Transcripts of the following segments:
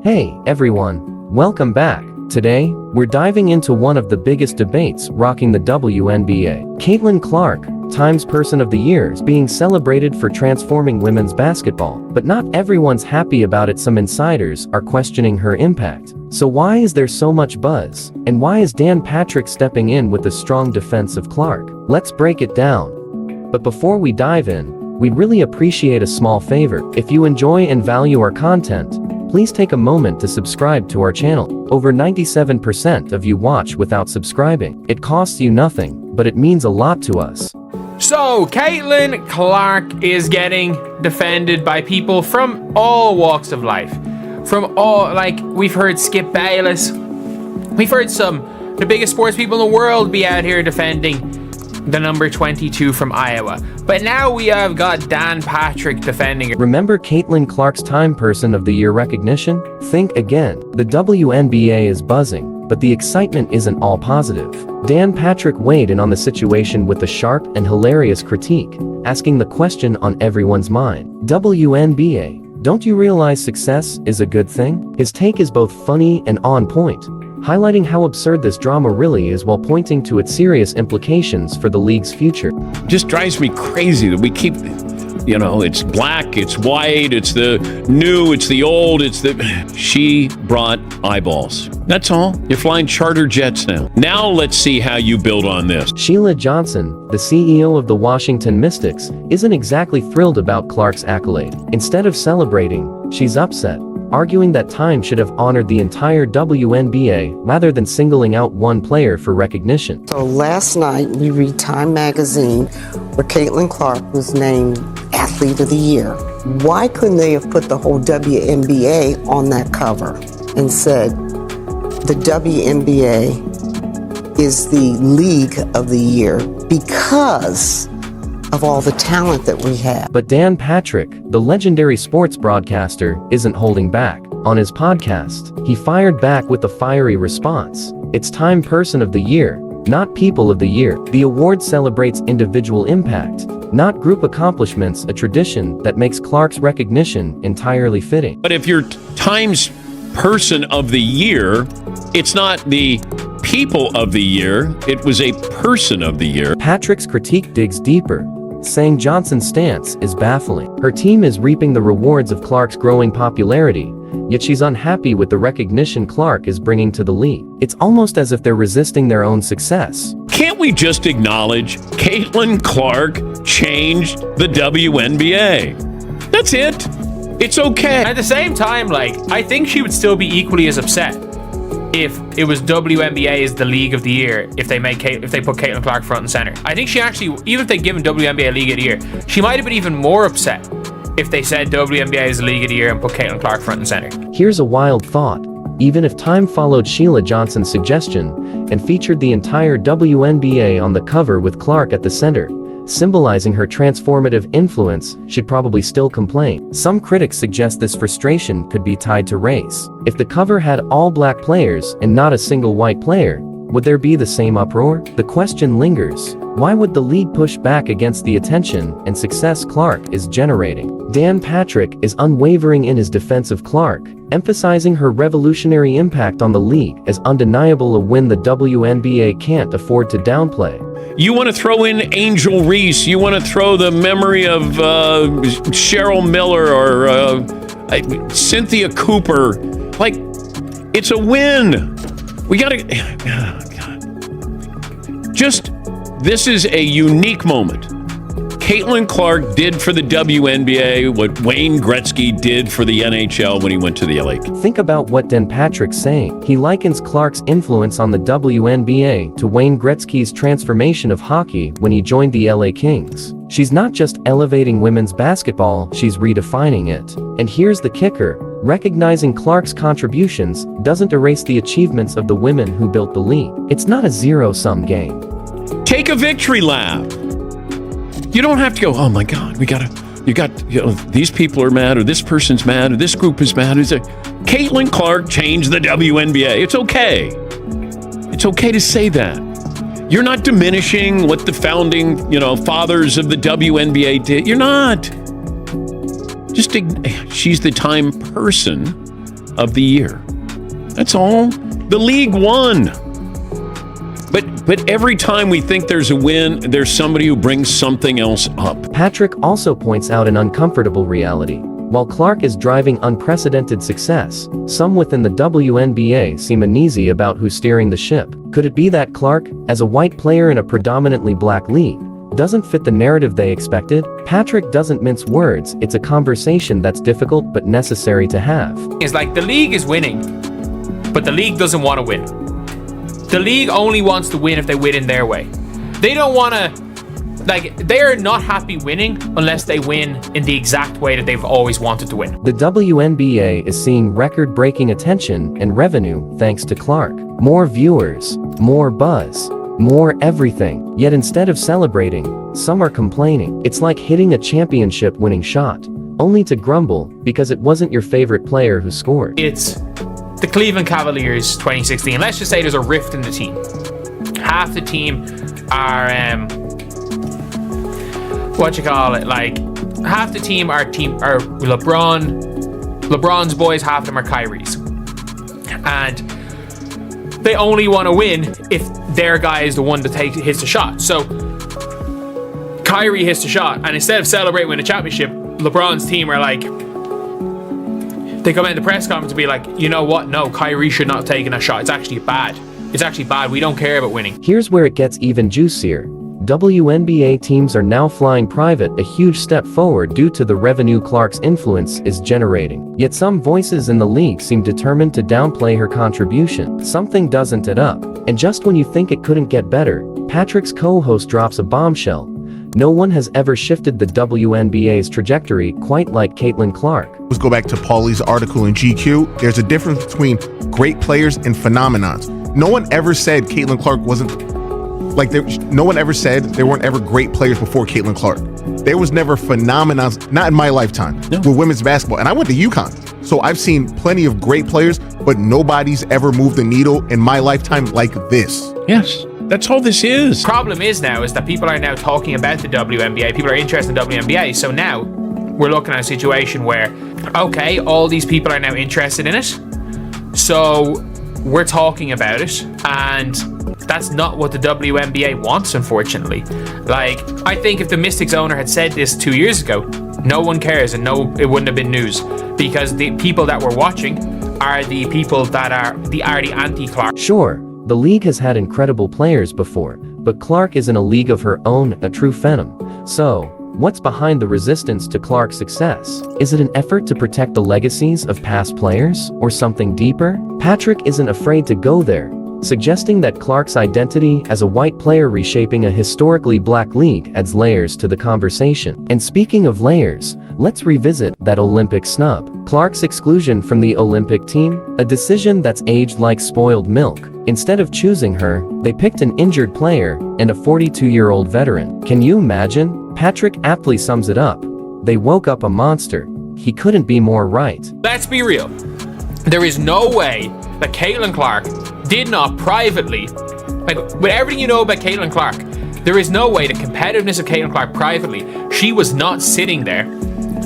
Hey, everyone. Welcome back. Today, we're diving into one of the biggest debates rocking the WNBA. Caitlin Clark, Times Person of the Year, is being celebrated for transforming women's basketball, but not everyone's happy about it. Some insiders are questioning her impact. So why is there so much buzz? And why is Dan Patrick stepping in with a strong defense of Clark? Let's break it down. But before we dive in, we'd really appreciate a small favor. If you enjoy and value our content, please take a moment to subscribe to our channel. Over 97% of you watch without subscribing. It costs you nothing, but it means a lot to us. So, Caitlin Clark is getting defended by people from all walks of life. From all, we've heard Skip Bayless. We've heard the biggest sports people in the world be out here defending the number 22 from Iowa. But now we have got Dan Patrick defending it. Remember Caitlin Clark's Time Person of the Year recognition? Think again. The WNBA is buzzing, but the excitement isn't all positive. Dan Patrick weighed in on the situation with a sharp and hilarious critique, asking the question on everyone's mind. WNBA, don't you realize success is a good thing? His take is both funny and on point, highlighting how absurd this drama really is while pointing to its serious implications for the league's future. Just drives me crazy that we keep, it's black, it's white, it's the new, it's the old, she brought eyeballs. That's all. You're flying charter jets now. Now let's see how you build on this. Sheila Johnson, the CEO of the Washington Mystics, isn't exactly thrilled about Clark's accolade. Instead of celebrating, she's upset, arguing that Time should have honored the entire WNBA rather than singling out one player for recognition. So last night we read Time magazine where Caitlin Clark was named Athlete of the Year. Why couldn't they have put the whole WNBA on that cover and said the WNBA is the league of the year because of all the talent that we have? But Dan Patrick, the legendary sports broadcaster, isn't holding back. On his podcast, he fired back with a fiery response. It's Time Person of the Year, not People of the Year. The award celebrates individual impact, not group accomplishments, a tradition that makes Clark's recognition entirely fitting. But if you're Times Person of the Year, it's not the People of the Year, it was a Person of the Year. Patrick's critique digs deeper, saying Johnson's stance is baffling. Her team is reaping the rewards of Clark's growing popularity, yet she's unhappy with the recognition Clark is bringing to the league. It's almost as if they're resisting their own success. Can't we just acknowledge Caitlin Clark changed the WNBA? That's it. It's okay. At the same time, I think she would still be equally as upset if it was WNBA is the league of the year, if they put Caitlin Clark front and center. I think she actually, even if they given WNBA league of the year, she might have been even more upset if they said WNBA is the league of the year and put Caitlin Clark front and center. Here's a wild thought. Even if Time followed Sheila Johnson's suggestion and featured the entire WNBA on the cover with Clark at the center, symbolizing her transformative influence, she'd probably still complain. Some critics suggest this frustration could be tied to race. If the cover had all black players and not a single white player, would there be the same uproar? The question lingers. Why would the league push back against the attention and success Clark is generating? Dan Patrick is unwavering in his defense of Clark, emphasizing her revolutionary impact on the league as undeniable, a win the WNBA can't afford to downplay. You want to throw in Angel Reese, you want to throw the memory of Cheryl Miller or Cynthia Cooper. It's a win. We gotta, this is a unique moment. Caitlin Clark did for the WNBA what Wayne Gretzky did for the NHL when he went to the LA Kings. Think about what Dan Patrick's saying. He likens Clark's influence on the WNBA to Wayne Gretzky's transformation of hockey when he joined the LA Kings. She's not just elevating women's basketball, she's redefining it. And here's the kicker. Recognizing Clark's contributions doesn't erase the achievements of the women who built the league. It's not a zero-sum game. Take a victory lap. You don't have to go, oh my God, these people are mad, or this person's mad, or this group is mad. Caitlin Clark changed the WNBA. It's okay. It's okay to say that. You're not diminishing what the founding, fathers of the WNBA did. You're not. She's the Time Person of the year. That's all. The league won. But every time we think there's a win, there's somebody who brings something else up. Patrick also points out an uncomfortable reality. While Clark is driving unprecedented success, some within the WNBA seem uneasy about who's steering the ship. Could it be that Clark, as a white player in a predominantly black league, doesn't fit the narrative they expected? Patrick doesn't mince words. It's a conversation that's difficult but necessary to have. It's like the league is winning, but the league doesn't want to win. The league only wants to win if they win in their way. They don't want to, they are not happy winning unless they win in the exact way that they've always wanted to win. The WNBA is seeing record-breaking attention and revenue thanks to Clark. More viewers, more buzz, more everything. Yet instead of celebrating, some are complaining. It's like hitting a championship-winning shot, only to grumble because it wasn't your favorite player who scored. It's the Cleveland Cavaliers 2016. Let's just say there's a rift in the team. Half the team are half the team are LeBron's boys, half of them are Kyrie's, and they only want to win if their guy is the one that hits the shot. So Kyrie hits the shot, and instead of celebrating winning a championship, LeBron's team are like, they come in the press conference and be like, you know what? No, Kyrie should not have taken a shot. It's actually bad. It's actually bad. We don't care about winning. Here's where it gets even juicier. WNBA teams are now flying private, a huge step forward due to the revenue Clark's influence is generating. Yet some voices in the league seem determined to downplay her contribution. Something doesn't add up. And just when you think it couldn't get better, Patrick's co-host drops a bombshell. No one has ever shifted the WNBA's trajectory quite like Caitlin Clark. Let's go back to Paulie's article in GQ. There's a difference between great players and phenomenons. No one ever said Caitlin Clark wasn't, no one ever said there weren't ever great players before Caitlin Clark. There was never phenomenons, not in my lifetime, with women's basketball. And I went to UConn, so I've seen plenty of great players, but nobody's ever moved the needle in my lifetime like this. Yes. That's all this is. Problem is that people are now talking about the WNBA. People are interested in WNBA. So now we're looking at a situation where, okay, all these people are now interested in it. So we're talking about it, and that's not what the WNBA wants, unfortunately. I think if the Mystics owner had said this 2 years ago, no one cares, and no, it wouldn't have been news, because the people that we're watching are the people that are the anti-Clark. Sure. The league has had incredible players before, but Clark is in a league of her own, a true phenom. So, what's behind the resistance to Clark's success? Is it an effort to protect the legacies of past players, or something deeper? Patrick isn't afraid to go there, suggesting that Clark's identity as a white player reshaping a historically black league adds layers to the conversation. And speaking of layers, let's revisit that Olympic snub. Clark's exclusion from the Olympic team, a decision that's aged like spoiled milk. Instead of choosing her, they picked an injured player and a 42-year-old veteran. Can you imagine? Patrick aptly sums it up. They woke up a monster. He couldn't be more right. Let's be real. There is no way that Caitlin Clark did not privately, with everything you know about Caitlin Clark, there is no way the competitiveness of Caitlin Clark privately, she was not sitting there.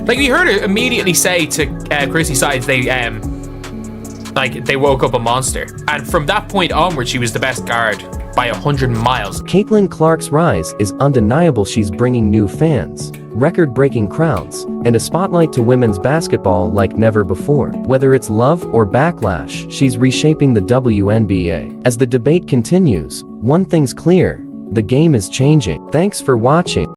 We heard her immediately say to Chrissy Sides they woke up a monster. And from that point onward, she was the best guard by 100 miles. Caitlin Clark's rise is undeniable. She's bringing new fans, record-breaking crowds, and a spotlight to women's basketball like never before. Whether it's love or backlash, she's reshaping the WNBA. As the debate continues, one thing's clear: the game is changing. Thanks for watching.